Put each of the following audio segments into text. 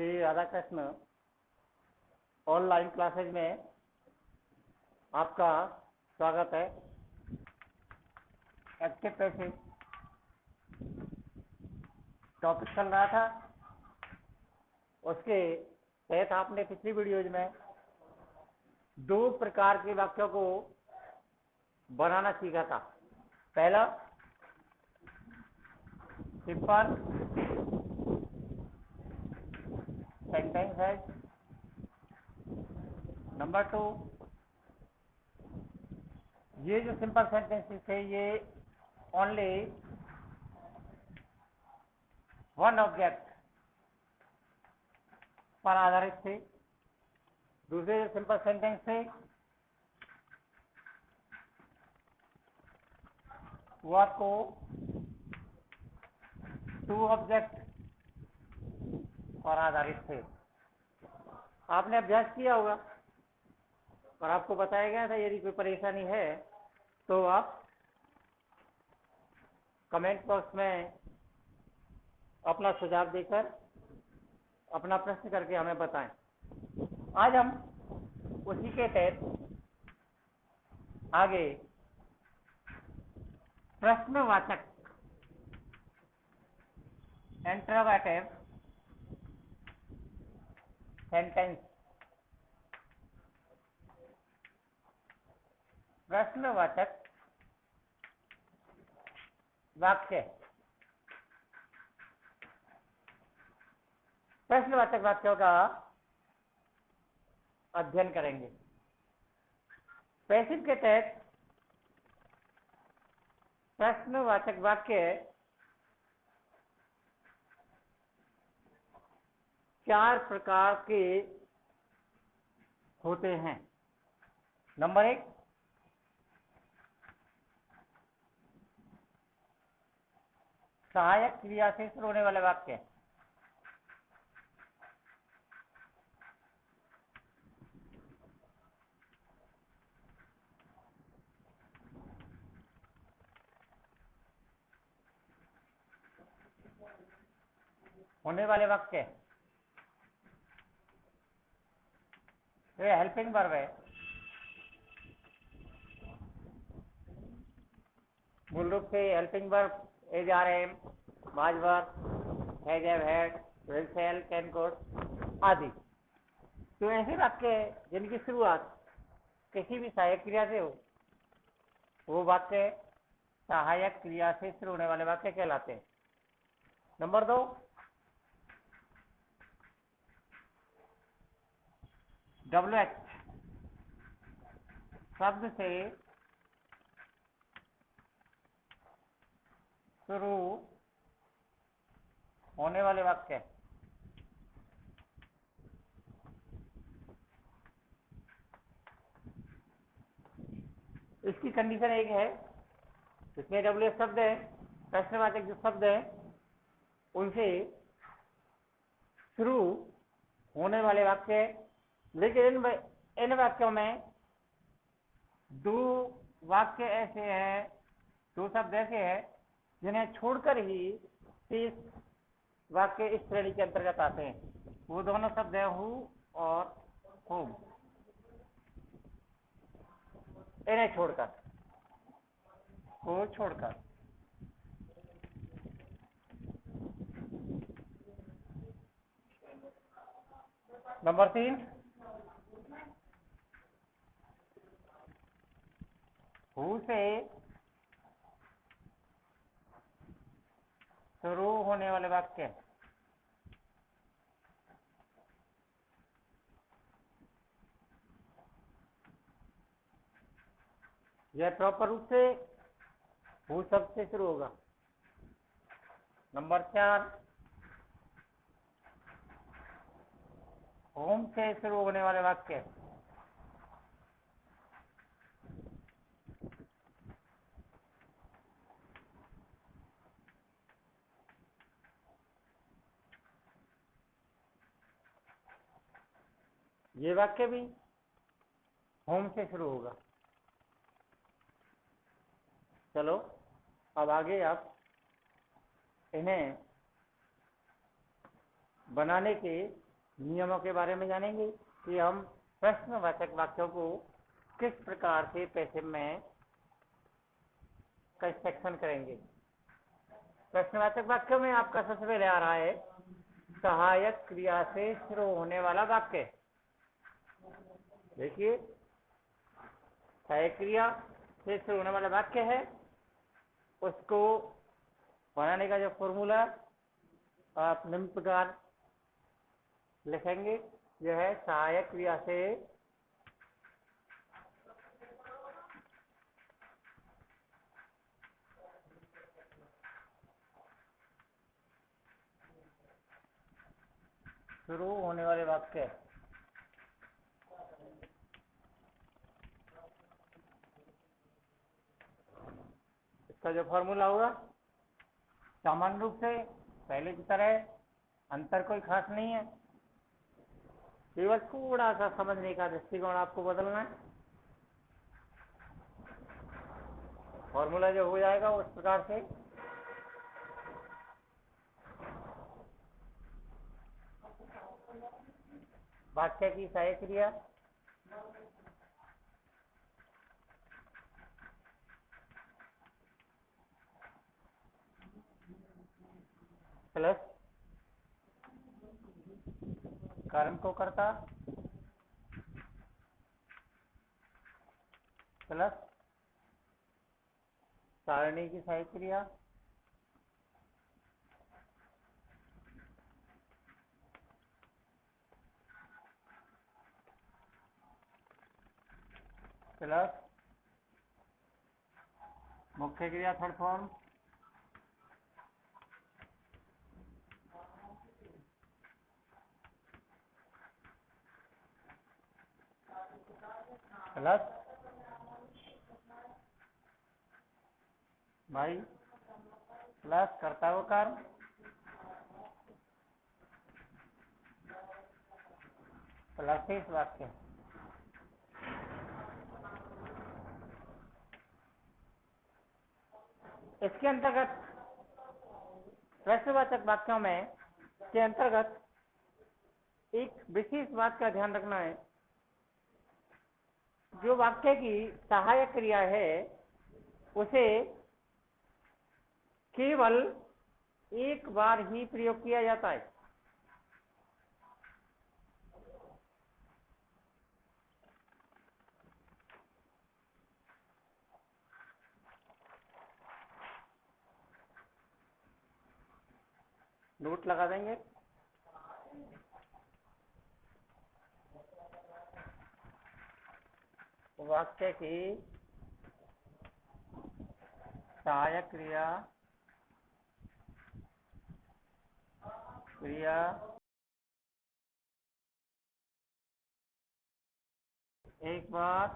Shri Radha Krishna online classes में आपका स्वागत है। एक्टिव पैसिव टॉपिक चल रहा था, उसके तहत आपने पिछली वीडियोज में दो प्रकार के वाक्यों को बनाना सीखा था। पहला सिंपल सेंटेंस है, नंबर 2 ये जो सिंपल सेंटेंसेस है ये ओनली वन ऑब्जेक्ट पर आधारित थे। दूसरे जो सिंपल सेंटेंस थे वो आपको टू ऑब्जेक्ट पर आधारित थे। आपने अभ्यास किया होगा और आपको बताया गया था। यदि कोई परेशानी है तो आप कमेंट बॉक्स में अपना सुझाव देकर अपना प्रश्न करके हमें बताएं। आज हम उसी के तहत आगे प्रश्नवाचक इंटरोगेटिव सेंटेंस, प्रश्नवाचक वाक्य, प्रश्नवाचक वाक्यों का अध्ययन करेंगे। पैसिव के तहत प्रश्नवाचक वाक्य चार प्रकार के होते हैं। नंबर 1 सहायक क्रिया से शुरू होने वाले वाक्य। होने वाले वाक्य ये हेल्पिंग वर्ब है। मूल रूप से helping verb as are am, was verb, has have had, will shall, can could आदि। तो ऐसे वाक्य जिनकी शुरुआत किसी भी सहायक क्रिया से हो वो वाक्य सहायक क्रिया से शुरू होने वाले वाक्य कहलाते हैं। नंबर 2 WH शब्द से शुरू होने वाले वाक्य। इसकी कंडीशन एक है, इसमें WH शब्द है, प्रश्नवाचक जो शब्द है उनसे शुरू होने वाले वाक्य। लेकिन इन वाक्यों में दो वाक्य ऐसे हैं, दो शब्द ऐसे हैं जिन्हें छोड़कर ही 30 वाक्य इस श्रेणी के अंतर्गत आते हैं। वो दोनों शब्द हैं हु और होम। इन्हें छोड़कर, को छोड़कर। नंबर 3 हु से शुरू होने वाले वाक्य। यह प्रॉपर रूप से हु शब्द से शुरू होगा। नंबर 4 होम से शुरू होने वाले वाक्य। ये वाक्य भी होम से शुरू होगा। चलो अब आगे आप इन्हें बनाने के नियमों के बारे में जानेंगे कि हम प्रश्नवाचक वाक्यों को किस प्रकार से पैसिव में कंस्ट्रक्शन करेंगे। प्रश्नवाचक वाक्यों में आपका सबसे पहले आ रहा है सहायक क्रिया से शुरू होने वाला वाक्य। देखिए, सहायक क्रिया से शुरू होने वाला वाक्य है, उसको बनाने का जो फॉर्मूला आप निम्न प्रकार लिखेंगे, जो है सहायक क्रिया से शुरू होने वाले वाक्य। इसका जो फॉर्मूला होगा सामान्य रूप से पहले की तरह, अंतर कोई खास नहीं है, केवल थोड़ा सा समझने का दृष्टिकोण आपको बदलना है। फॉर्मूला जो हो जाएगा उस प्रकार से वाक्य की सहायक क्रिया प्लस कर्म को करता प्लस सारणी की सहायक क्रिया प्लस मुख्य क्रिया थर्ड फॉर्म प्लस भाई प्लस कर्ता वो कर्म प्लस शेष वाक्य। इसके अंतर्गत प्रश्नवाचक वाक्यों में के अंतर्गत एक विशेष बात का ध्यान रखना है, जो वाक्य की सहायक क्रिया है उसे केवल एक बार ही प्रयोग किया जाता है। नोट लगा देंगे। वाक्य की सहायक क्रिया एक बार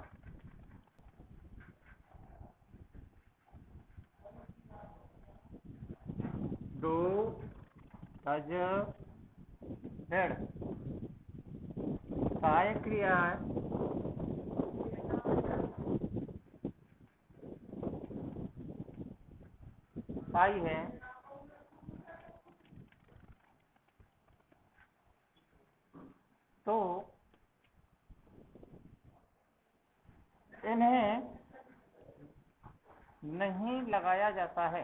डू डज डेड सहायक क्रिया आई है तो इन्हें नहीं लगाया जाता है।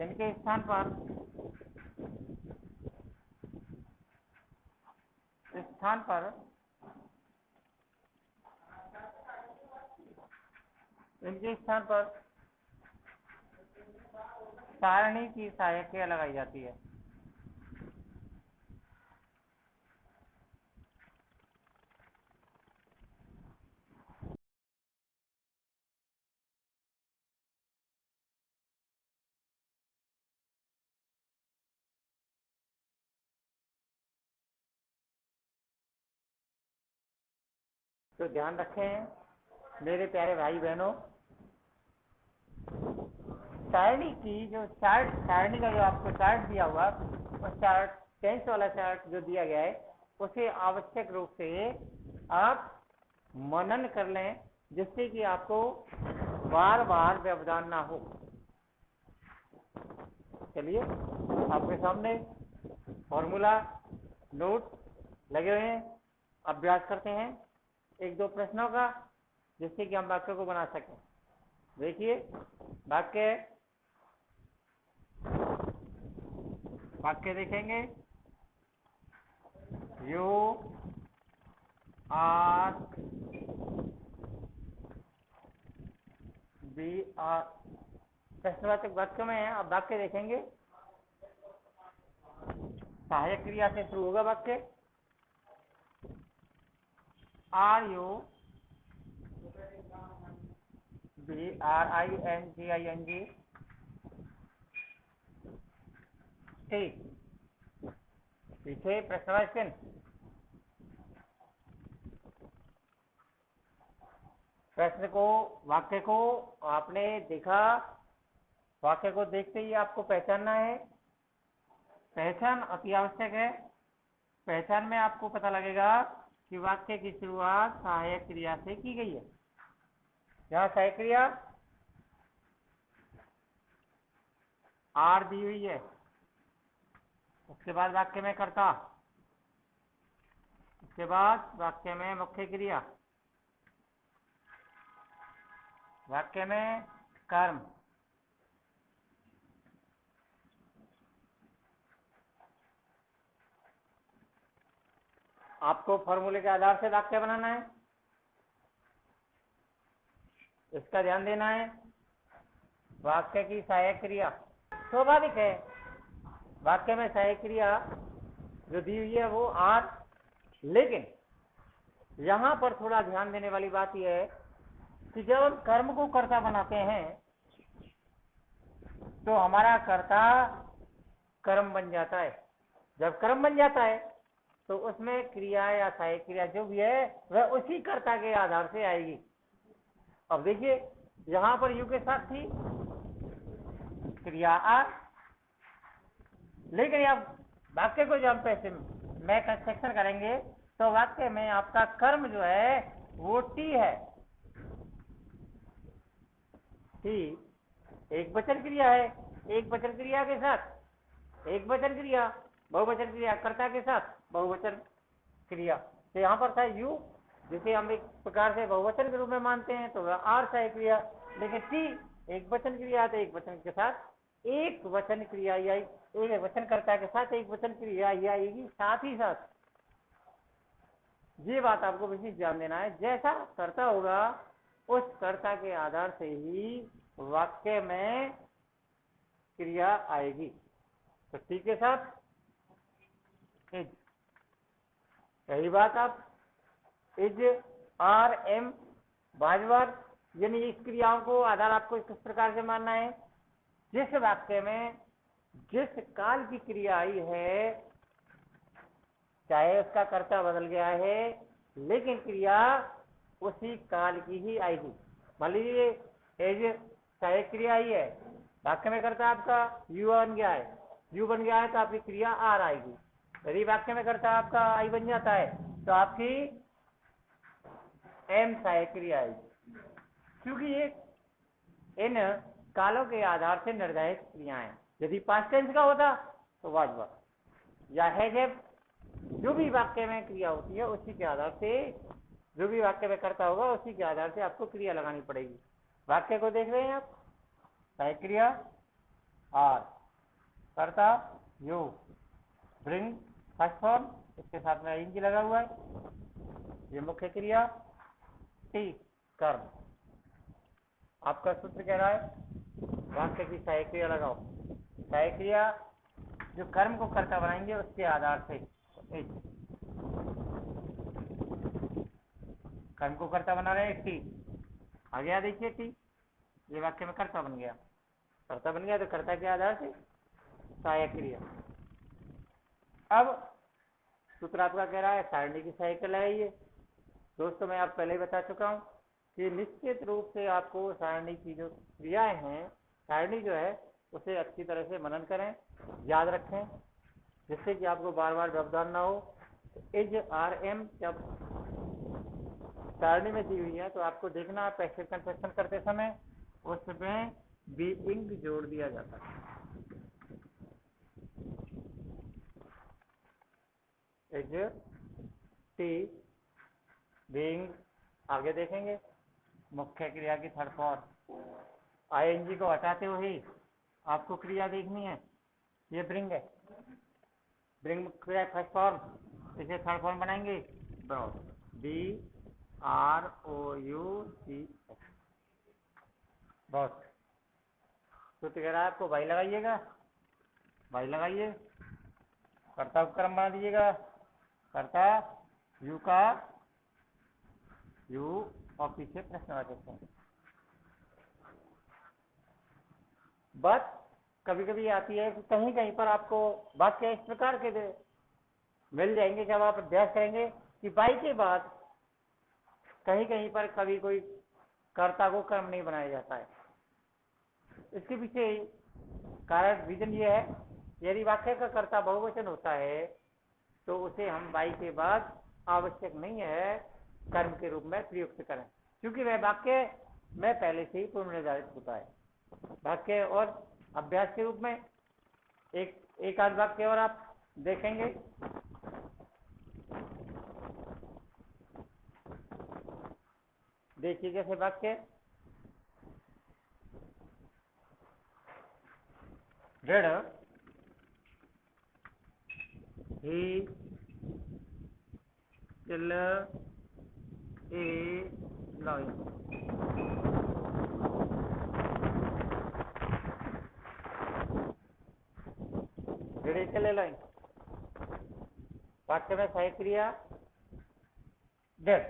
इनके स्थान पर सारणी की सहायक क्रिया लगाई जाती है। तो ध्यान रखें मेरे प्यारे भाई बहनों, सारणी की जो सारणी का जो आपको चार्ट दिया हुआ, उस चार्ट टेंस वाला चार्ट जो दिया गया है उसे आवश्यक रूप से आप मनन कर लें, जिससे कि आपको बार बार व्यवधान ना हो। चलिए आपके सामने फॉर्मूला नोट लगे हुए हैं, अभ्यास करते हैं एक दो प्रश्नों का, जिससे कि हम वाक्य को बना सकें। देखिए वाक्य देखेंगे। यू आर बी आर प्रश्नवाचक वाक्य में है। अब वाक्य देखेंगे, सहायक क्रिया से शुरू होगा वाक्य। आर यू BRINGING ठीक। पीछे प्रश्नवाचक चिन्ह। प्रश्न को, वाक्य को आपने देखा, वाक्य को देखते ही आपको पहचानना है। पहचान अति आवश्यक है। पहचान में आपको पता लगेगा कि वाक्य की शुरुआत सहायक क्रिया से की गई है। यहाँ सहायक क्रिया आर दी हुई है, उसके बाद वाक्य में कर्ता, उसके बाद वाक्य में मुख्य क्रिया, वाक्य में कर्म, आपको फॉर्मूले के आधार से वाक्य बनाना है, इसका ध्यान देना है। वाक्य की सहायक क्रिया स्वाभाविक है, वाक्य में सहायक क्रिया जो दी हुई है वो आर, लेकिन यहां पर थोड़ा ध्यान देने वाली बात यह है कि जब हम कर्म को कर्ता बनाते हैं तो हमारा कर्ता कर्म बन जाता है। जब कर्म बन जाता है तो उसमें क्रिया या सहायक क्रिया जो भी है वह उसी कर्ता के आधार से आएगी। अब देखिए यहां पर यू के साथ थी क्रिया आर, लेकिन अब वाक्य को जब हम पैसे में कंस्ट्रक्शन करेंगे तो वाक्य में आपका कर्म जो है वो टी है। टी एक वचन क्रिया है, एक वचन क्रिया के साथ एक वचन क्रिया, बहुवचन क्रिया कर्ता के साथ बहुवचन क्रिया। तो यहाँ पर था यू, जिसे हम एक प्रकार से बहुवचन के रूप में मानते हैं, तो वह आर सहायक क्रिया। लेकिन टी एक वचन क्रिया, तो एक वचन के साथ एक वचन क्रिया या एक वचन कर्ता के साथ एक वचन क्रिया ही आएगी साथ ही साथ। ये बात आपको विशेष ध्यान देना है। जैसा कर्ता होगा उस कर्ता के आधार से ही वाक्य में क्रिया आएगी। तो टी के साथ इज, यही बात आप इज आर एम बाजवर, यानी इस क्रियाओं को आधार आपको किस प्रकार से मानना है। जिस वाक्य में जिस काल की क्रिया आई है, चाहे उसका कर्ता बदल गया है, लेकिन क्रिया उसी काल की ही आएगी। मान लीजिए एज सहायक क्रिया ही है, वाक्य में कर्ता आपका यू बन गया है, यू बन गया है तो आपकी क्रिया आर आएगी। यदि वाक्य में कर्ता आपका आई बन जाता है तो आपकी एम सहायक क्रिया आएगी, क्योंकि ये इन कालों के आधार से निर्धारित क्रियाएं। यदि पास्ट टेंस का होता तो वाज वर या है जब, जो भी वाक्य में क्रिया होती है उसी के आधार से, जो भी वाक्य में करता होगा उसी के आधार से आपको क्रिया लगानी पड़ेगी। वाक्य को देख रहे हैं आप, सहायक क्रिया आर, कर्ता यू, ब्रिंग फर्स्ट फॉर्म, इसके साथ में इंग लगा हुआ है, ये मुख्य क्रिया टी कर्म। आपका सूत्र कह रहा है वाक्य की सहायक क्रिया लगाओ। सहायक क्रिया जो कर्म को कर्ता बनाएंगे उसके आधार से, कर्म को कर्ता बना रहे टी आ गया। देखिए टी ये वाक्य में कर्ता बन गया, कर्ता बन गया तो कर्ता के आधार से सहायक क्रिया। अब सूत्र आपका कह रहा है सारणी की सहायक लगाइए। दोस्तों मैं आप पहले ही बता चुका हूं कि निश्चित रूप से आपको सारणी की जो क्रियाएं हैं, सारणी जो है उसे अच्छी तरह से मनन करें, याद रखें, जिससे कि आपको बार बार व्यवधान ना हो। इज आर एम जब सारणी में दी हुई है तो आपको देखना पैसिव कंस्ट्रक्शन करते समय उसमें बीइंग जोड़ दिया जाता है। इज टी बीइंग, आगे देखेंगे मुख्य क्रिया की थर्ड फॉर्म। आईएनजी को हटाते हुए आपको क्रिया देखनी है, ये ब्रिंग है, ब्रिंग क्रिया फर्स्ट फॉर्म, इसे थर्ड फॉर्म बनाएंगे ब्रॉड, BROUCH, बहुत। सूत्र कह रहा है आपको भाई लगाइएगा, भाई लगाइए, कर्ता उपक्रम बना दीजिएगा, कर्ता यू का यू और पीछे प्रश्नवाचक है। बात कभी कभी आती है कि कहीं कहीं पर आपको वाक्य इस प्रकार के मिल जाएंगे जब आप अभ्यास करेंगे कि बाई के बाद कहीं कहीं पर कभी कोई कर्ता को कर्म नहीं बनाया जाता है। इसके पीछे कारण रीजन ये है, यदि वाक्य का कर्ता बहुवचन होता है तो उसे हम बाई के बाद आवश्यक नहीं है कर्म के रूप में प्रयुक्त करें, क्योंकि वह वाक्य में पहले से ही पूर्व निर्धारित होता है। वाक्य और अभ्यास के रूप में एक आध वाक्य और आप देखेंगे। देखिए जैसे वाक्य ऋण ही टिल ए लॉइन, ऋण टिल ए लॉइन, वाक्य में सहायक क्रिया डिड,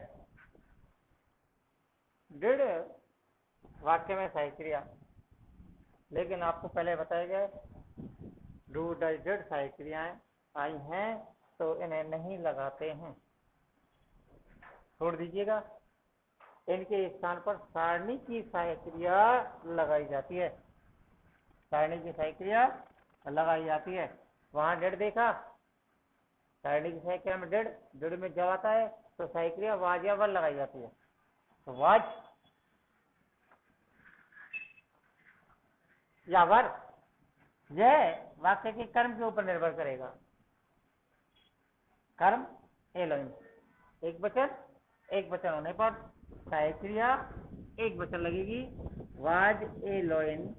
डिड वाक्य में सहायक क्रिया, लेकिन आपको पहले बताया गया डू डज डिड सहायक क्रियाएं आई हैं तो इन्हें नहीं लगाते हैं, छोड़ दीजिएगा। इनके स्थान पर सारणी की सहायक क्रिया लगाई जाती है, सारणी की सहायक क्रिया लगाई जाती है। वहां डिड देखा, सारणी की सहायक क्रिया में डिड, डिड में जब आता है तो सहायक क्रिया वाज या वर लगाई जाती है। तो वाज या वर यह वाक्य के कर्म के ऊपर निर्भर करेगा। कर्म एलोइन, एक वचन होने पर सहायक क्रिया एक वचन लगेगी, वाज ए लॉइन।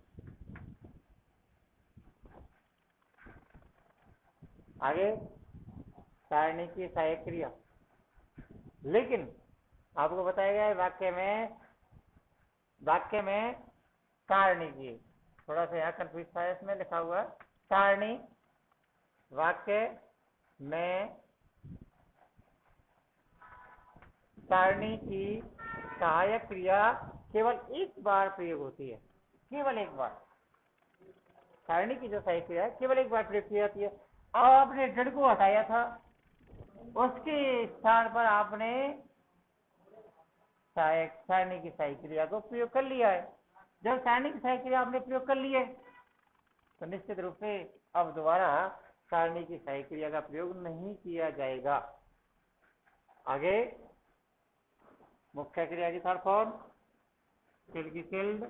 आगे सारणी की सहायक क्रिया, लेकिन आपको बताया गया है वाक्य में सारणी की, थोड़ा सा यहाँ कंफ्यूज था, इसमें लिखा हुआ सारणी वाक्य में सारणी की सहायक क्रिया केवल एक बार प्रयोग होती है, केवल एक बार। सारणी की जो सहायक क्रिया है केवल एक बार प्रयोग की जाती है। अब आपने डिड को हटाया था, उसके स्थान पर आपने सारणी की सहायक क्रिया को प्रयोग कर लिया है। जब सारणी की सहायक क्रिया आपने प्रयोग कर ली है तो निश्चित रूप से अब दोबारा सारणी की सहायक क्रिया का प्रयोग नहीं किया जाएगा। आगे मुख्य क्रिया की थर्ड फॉर्म, किल की किल्ड,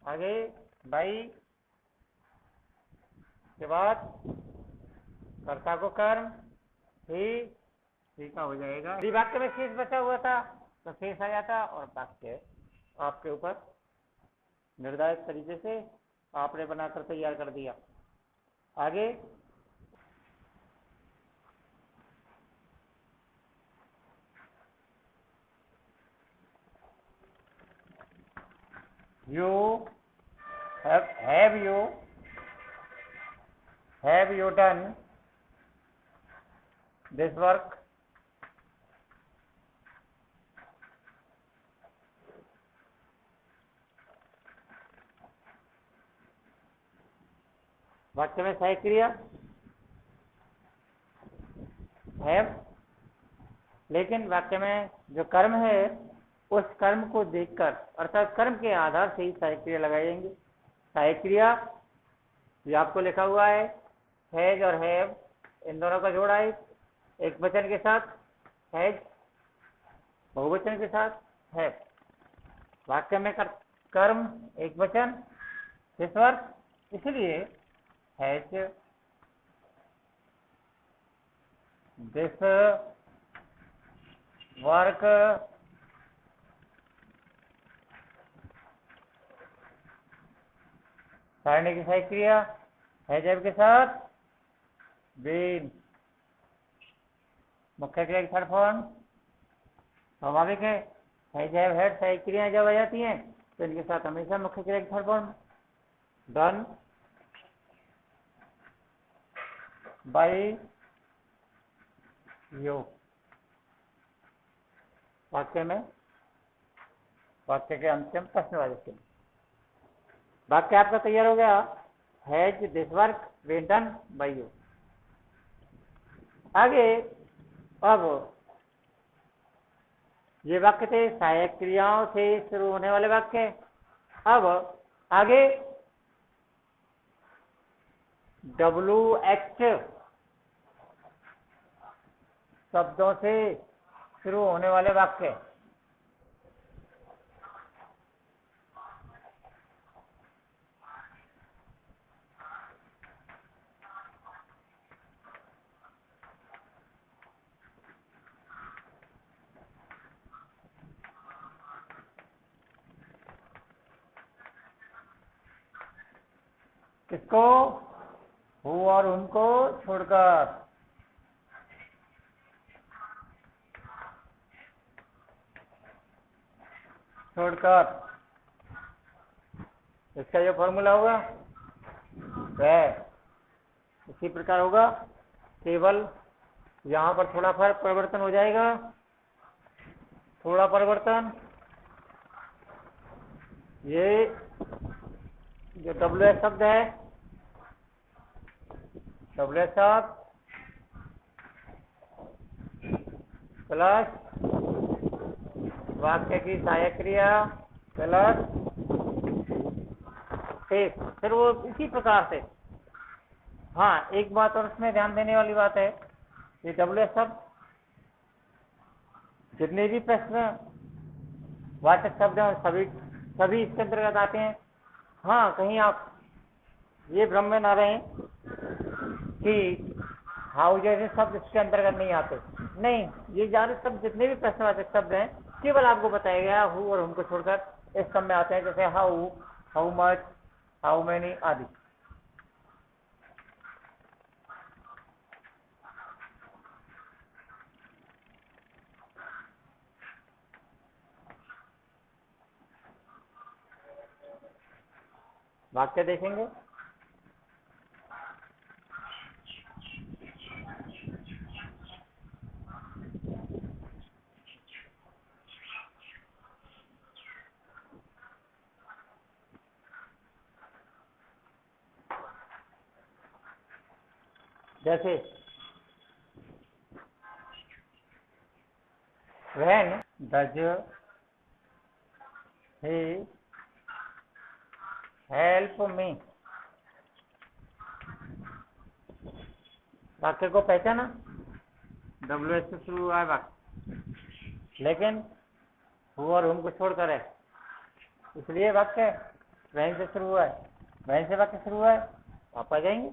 आगे बाई के बाद कर्ता को कर्म ही का हो जाएगा। यदि वाक्य में शेष बचा हुआ था तो शेष आ जाता और वाक्य आपके ऊपर निर्धारित तरीके से आपने बनाकर तैयार कर दिया। आगे you have you done this work? वाक्य में सहायक क्रिया have, लेकिन वाक्य में जो कर्म है उस कर्म को देखकर अर्थात कर्म के आधार से ही सहायक क्रिया लगाई जाएंगी। सहायक क्रिया ये आपको लिखा हुआ है हैज और हैव, इन दोनों का जोड़ा है एक वचन के साथ, हैज बहुवचन के साथ है। वाक्य में कर्म एक वचन दिस वर्क, इसलिए हैज दिस वर्क सारणी की सहायक क्रिया हैज हैव के साथ बीन, मुख्य क्रिया की थर्ड फॉर्म स्वाभाविक है। हैज हैव हैड सहायक क्रियाएं जब आ जाती हैं तो इनके साथ हमेशा मुख्य क्रिया की third form done by you. वाक्य में वाक्य के अंत में प्रश्नवाचक चिन्ह। वाक्य आपका तैयार हो गया, has this work been done by you. आगे अब ये वाक्य थे सहायक क्रियाओं से शुरू होने वाले वाक्य। अब आगे WH शब्दों से शुरू होने वाले वाक्य। किसको? हु और उनको छोड़कर। इसका जो फॉर्मूला होगा वह इसी प्रकार होगा, केवल यहां पर थोड़ा फर्क परिवर्तन हो जाएगा। थोड़ा परिवर्तन, ये जो WH शब्द है, WH शब्द प्लस वाक्य की सहायक क्रिया प्लस फिर वो इसी प्रकार से। हाँ, एक बात और इसमें ध्यान देने वाली बात है, ये WH शब्द जितने भी प्रश्न वाचक शब्द हैं सभी इसके अंतर्गत आते हैं। हाँ, कहीं आप ये भ्रम में ना रहें कि हाउ जैसे शब्द इसके अंतर्गत नहीं आते। नहीं, ये ज्यादा शब्द जितने भी प्रश्नवाचक शब्द हैं केवल आपको बताया गया हु और उनको छोड़कर इस सब में आते हैं, जैसे how, how much, how many आदि। वाक्य देखेंगे, जैसे when does he help me। वाक्य को पहचाना, WH से शुरू हुआ है वाक्य, लेकिन हु और उनको छोड़कर है, इसलिए वाक्य when से शुरू हुआ है। when से वाक्य शुरू हुआ है, आप आ जाएंगे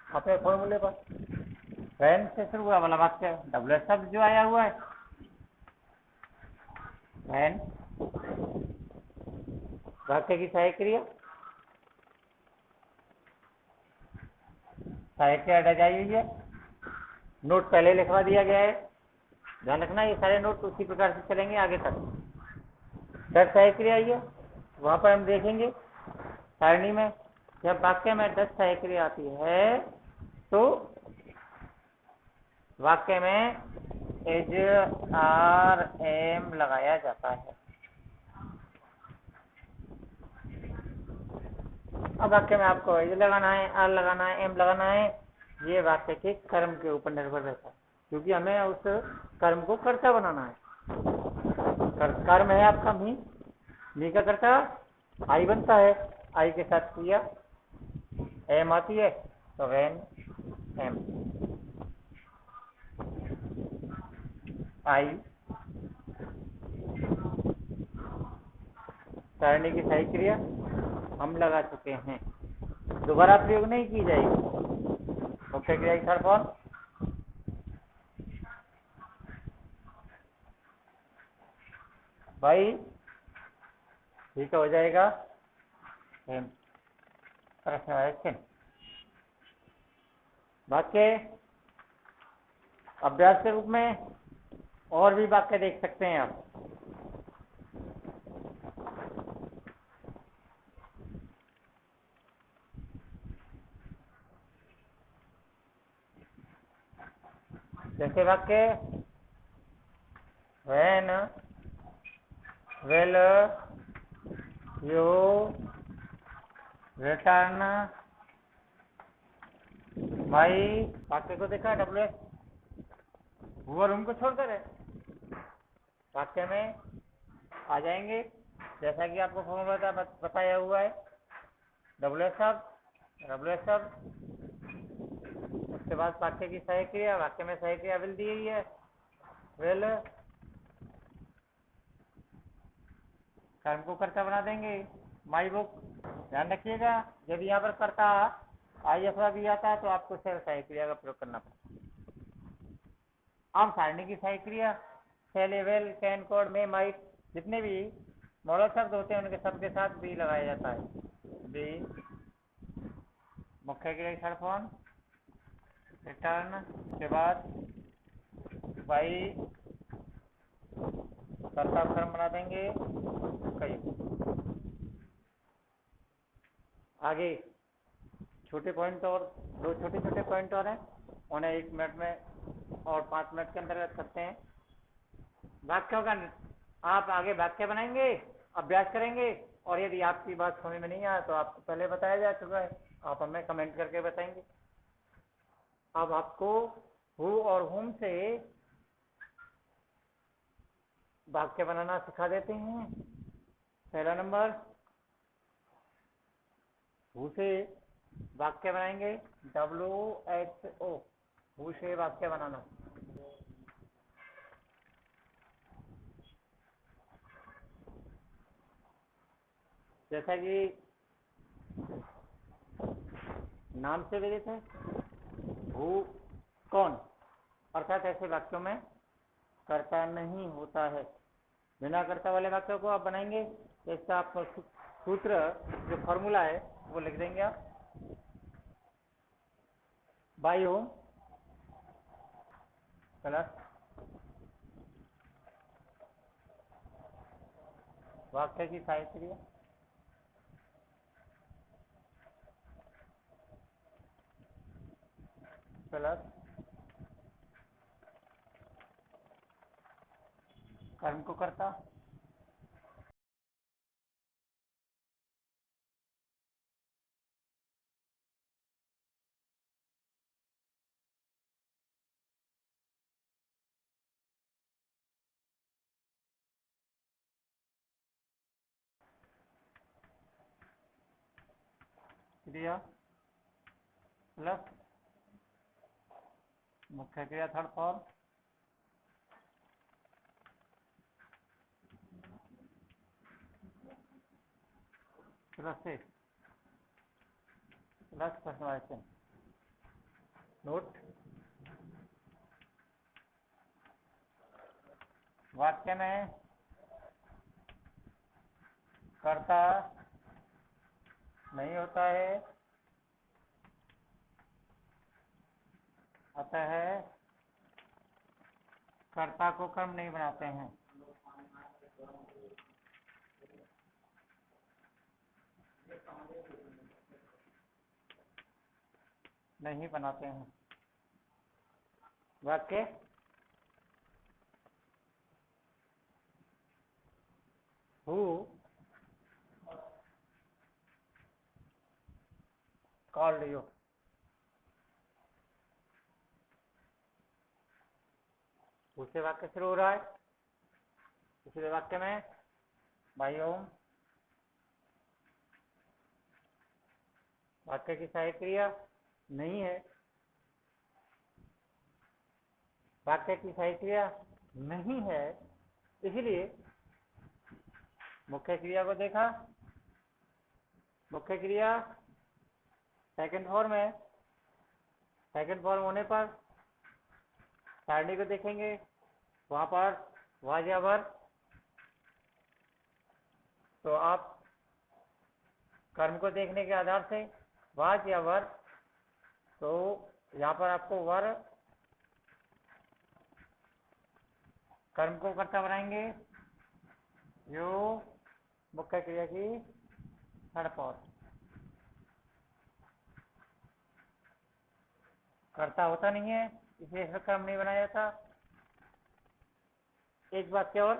अपने फॉर्मूले पर। when से शुरू हुआ वाला वाक्य WH शब्द जो आया हुआ है, when वाक्य की सहायक क्रिया डज आई हुई है। नोट पहले लिखवा दिया गया है, ध्यान रखना, ये सारे नोट उसी प्रकार से चलेंगे आगे तक। डज सहायक क्रिया आई है, वहां पर हम देखेंगे सारणी में जब वाक्य में डज सहायक क्रिया आती है तो वाक्य में एज आर एम लगाया जाता है। अब वाक्य में आपको एज लगाना है, आर लगाना है, एम लगाना है, ये वाक्य के कर्म के ऊपर निर्भर रहता है, क्योंकि हमें उस कर्म को कर्ता बनाना है। कर्म है आपका मी का कर्ता आई बनता है, आई के साथ क्रिया एम आती है तो वेन एम। आई। सारणी की सही क्रिया हम लगा चुके हैं, दोबारा प्रयोग नहीं की जाएगी। मुख्य क्रिया की थर्ड फॉर्म भाई, ठीक हो जाएगा। प्रश्न वाक्य अभ्यास के रूप में और भी वाक्य देख सकते हैं आप। जैसे वाक्य when will you return my, वाक्य को देखा WS वो रूम को छोड़कर है, वाक्य में आ जाएंगे जैसा कि आपको फॉर्मूला बताया हुआ है। WS सब उसके बाद वाक्य की सही क्रिया, वाक्य में सही क्रिया विल दी गई है। विल कर्म को कर्ता बना देंगे, माई बुक। ध्यान रखिएगा जब यहाँ पर कर्ता आई अथवा भी आता है तो आपको सिर्फ सही क्रिया का प्रयोग करना पड़ता है। अब सारणी की सही क्रिया शैले, वेल, कैन, कोड, में, माइट, जितने भी मॉडल शब्द होते हैं उनके सबके साथ बी लगाया जाता है। बी मुख्य क्रिया की थर्ड फॉर्म रिटर्न के बाद बाई कर्ता कर्म बना देंगे कई। आगे छोटे पॉइंट और दो छोटे पॉइंट और हैं, उन्हें 1 मिनट में और 5 मिनट के अंतर्गत करते हैं। वाक्यों का आप आगे वाक्य बनाएंगे, अभ्यास करेंगे, और यदि आपकी बात समझ में नहीं आया तो आपको पहले बताया जा चुका है, आप हमें कमेंट करके बताएंगे। अब आपको हु और हुम से वाक्य बनाना सिखा देते हैं। पहला नंबर, हु से वाक्य बनाएंगे, WHO, हु से वाक्य बनाना। जैसा कि नाम से विदित है, हु कौन, अर्थात ऐसे वाक्यों में कर्ता नहीं होता है। बिना कर्ता वाले वाक्यों को आप बनाएंगे तो इसका आपको सूत्र जो फॉर्मूला है वो लिख देंगे आप। बाई होम प्लस वाक्य की सहायक क्रिया प्लस कर्म को कर्ता क्रिया प्लस मुख्य क्रिया थर्ड फॉर्म प्लस से प्लस प्रश्नवाचक। नोट, वाक्य में कर्ता नहीं होता है, अतः कर्ता को कर्म नहीं बनाते हैं। नहीं बनाते हैं। वाक्य हु कॉल्ड यू, उससे वाक्य शुरू हो रहा है। दूसरे वाक्य में बाई होम, वाक्य की सहायक क्रिया नहीं है, वाक्य की सहायक क्रिया नहीं है, इसलिए मुख्य क्रिया को देखा, मुख्य क्रिया सेकंड फॉर्म है, सेकंड फॉर्म होने पर सारणी को देखेंगे, वहां पर वाज या वर, तो आप कर्म को देखने के आधार से वाज या वर, तो यहाँ पर आपको वर कर्म को कर्ता बनाएंगे जो मुख्य क्रिया की थर्ड फॉर्म, कर्ता होता नहीं है इसलिए इसमें कर्म नहीं बनाया जाता। एक बात केवल,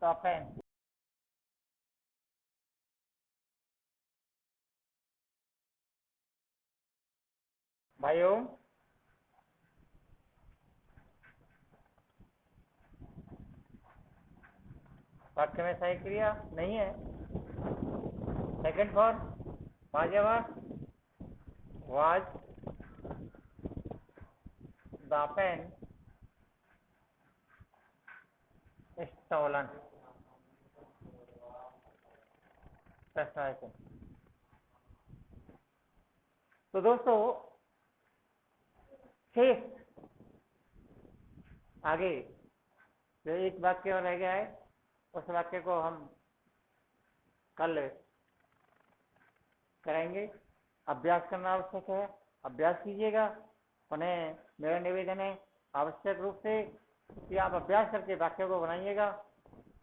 तोफैन भाइयों, वाक्य में सही क्रिया नहीं है, सेकंड फॉर्म वाज या वर, वाज द पेन स्टोलन, प्रश्न। तो दोस्तों शेष आगे जो एक वाक्य और रह गया है उस वाक्य को हम कल करेंगे। अभ्यास करना आवश्यक है, अभ्यास कीजिएगा। उन्हें मेरा निवेदन है आवश्यक रूप से कि आप अभ्यास करके वाक्य को बनाइएगा।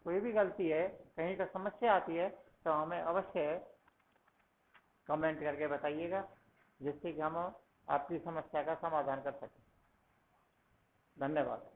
कोई भी गलती है, कहीं पर समस्या आती है तो हमें अवश्य कमेंट करके बताइएगा, जिससे कि हम आपकी समस्या का समाधान कर सकें। धन्यवाद।